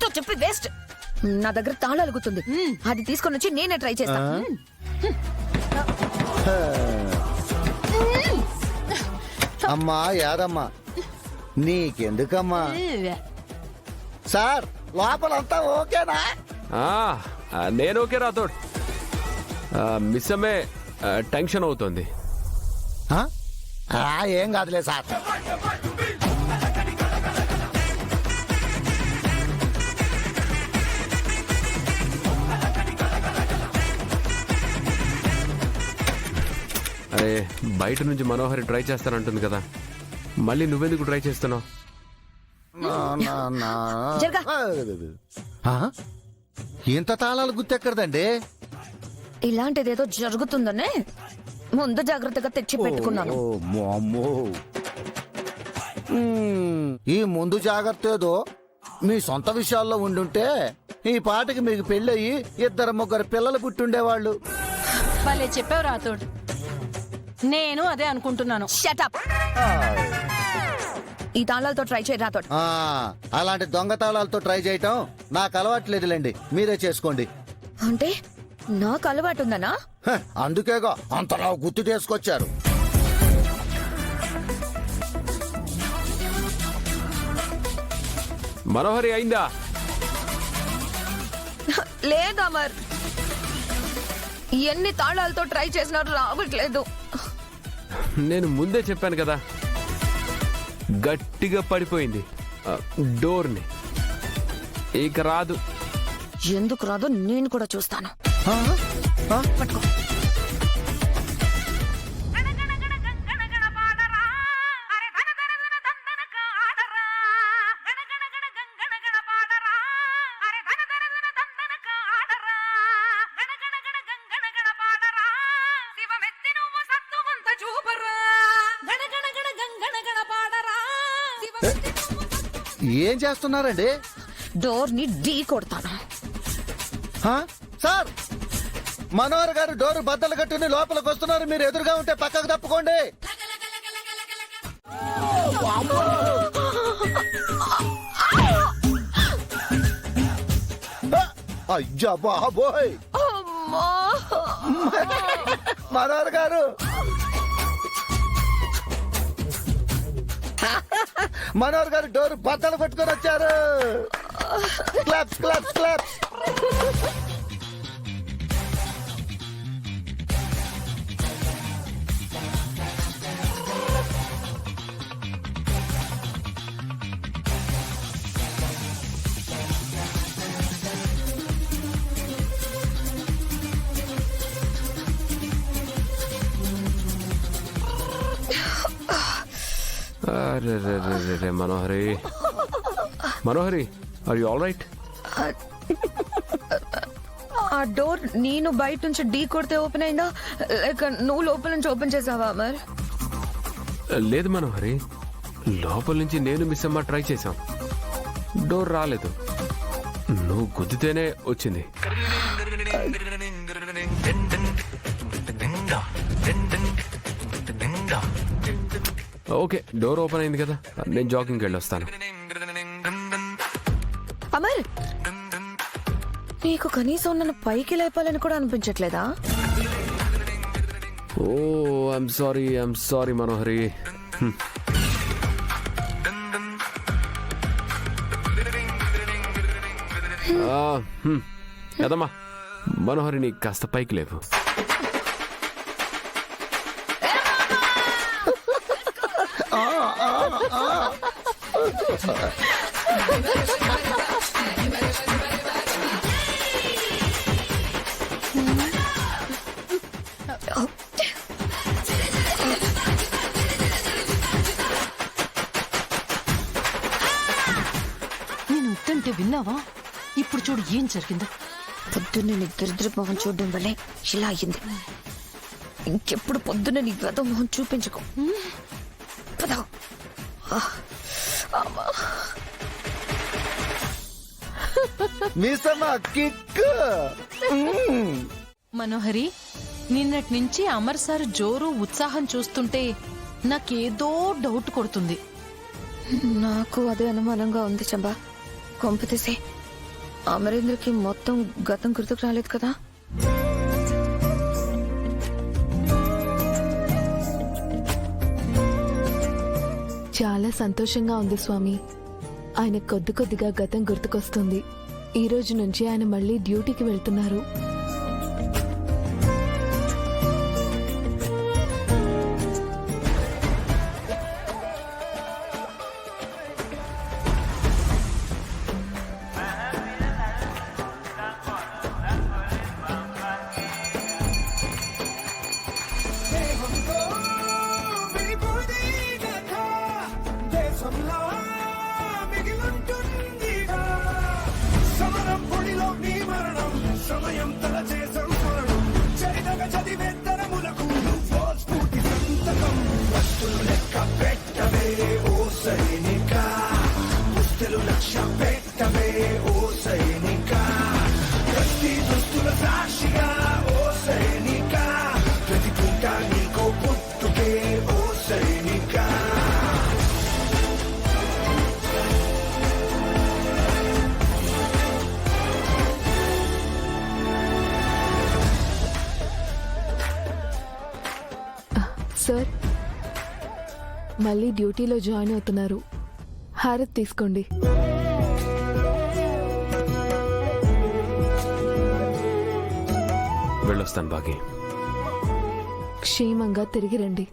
నీతో చెప్పి వేస్ట్. నా దగ్గర తాళాలు గుర్తుంది, అది తీసుకొని వచ్చి నేనే ట్రై చేస్తా. అమ్మా యాదమ్మా, నీకెందుకమ్మా? సార్ లోపలంతా ఓకేనా? నేను ఓకే రాథోడ్. మిస్ అమ్మే టెన్షన్ అవుతుంది. ఏం కాదులే సార్. అరే బయట నుంచి మనోహరి ట్రై చేస్తానంటుంది కదా, మళ్ళీ నువ్వెందుకు ట్రై చేస్తున్నావు? ఇంత తాళాలు గుర్తెక్కడదండి. ఇలాంటిదేదో జరుగుతుందనే ముందు జాగ్రత్తగా తెచ్చి పెట్టుకున్నాను. ఈ ముందు జాగ్రత్త ఏదో మీ సొంత విషయాల్లో ఉండుంటే ఈ పాటకి మీకు పెళ్ళయి 2-3 పిల్లలు పుట్టుండేవాళ్ళు. భలే చెప్పావు రాథోడ్, నేను అదే అనుకుంటున్నాను. Shut up. ఈ తాళాలతో ట్రై చేయి రాథోడ్. అలాంటి దొంగ తాళాలతో ట్రై చేయటం నాకు అలవాట్లేదులేండి, మీరే చేసుకోండి. అంటే నాకు అలవాటు ఉందనా? అందుకేగా అంతలా గుర్తు చేసుకొచ్చారు. మనోహరి అయిందా? లేదా అమర్, ఎన్ని తాళాలతో ట్రై చేసినా రావట్లేదు. నేను ముందే చెప్పాను కదా, గట్టిగా పడిపోయింది డోర్ని, ఇక రాదు. ఎందుకు రాదో నేను కూడా చూస్తాను. పట్టుకో. ఏం చేస్తున్నారండి? డోర్ ని ఢీ కొడతాను. సార్, మనోహర్ గారు డోర్ బద్దలు కట్టుకుని లోపలికి వస్తున్నారు. మీరు ఎదురుగా ఉంటే పక్కకు తప్పుకోండి. అయ్యా బాబోయ్, మనోహర్ గారు, మనోహర్ గారు డోర్ బద్దలు కొట్టుకొని వచ్చారు. Claps claps claps. Manohari, Manohari, are you all right? ఆ డోర్ నేను బయట నుంచి ఢీ కొడితే ఓపెన్ అయిందా, లేక నువ్వు లోపల నుంచి ఓపెన్ చేసావా అమర్? లేదు మనోహరి, లోపల నుంచి నేను మిస్ అమ్మ ట్రై చేశాం, డోర్ రాలేదు. నువ్వు గుద్దితేనే వచ్చింది. ఓకే, డోర్ ఓపెన్ అయింది కదా, నేను జాగింగ్కి వెళ్ళొస్తాను. అమర్, నీకు కనీసం నన్ను పైకి లేపాలని కూడా అనిపించట్లేదా? ఓ ఐఎమ్ సారీ మనోహరి. కదమ్మా, మనోహరిని కాస్త పైకి లేవు. నేను వద్దంటే విన్నావా? ఇప్పుడు చూడు ఏం జరిగిందో. పొద్దున్నే నీ దరిద్ర మొహం చూడడం వల్లే ఇలా అయ్యింది. ఇంకెప్పుడు పొద్దున్నే నీ గత మొహం చూపించుకో. పదవు. మనోహరి, నిన్నటి నుంచి అమర్ సార్ జోరు ఉత్సాహం చూస్తుంటే నాకేదో డౌట్ కొడుతుంది. నాకు అదే అనుమానంగా ఉంది చంబా. కొంపతీసే అమరేంద్రకి మొత్తం గతం గుర్తుకు రాలేదు కదా? చాలా సంతోషంగా ఉంది స్వామి. ఆయన కొద్ది కొద్దిగా గతం గుర్తుకొస్తుంది. ఈ రోజు నుంచి ఆయన మళ్ళీ డ్యూటీకి వెళ్తున్నారు. సార్, మళ్ళీ డ్యూటీలో జాయిన్ అవుతున్నారు. హారతి తీసుకోండి. వెళ్ళొస్తాను బాగి. క్షేమంగా తిరిగి రండి.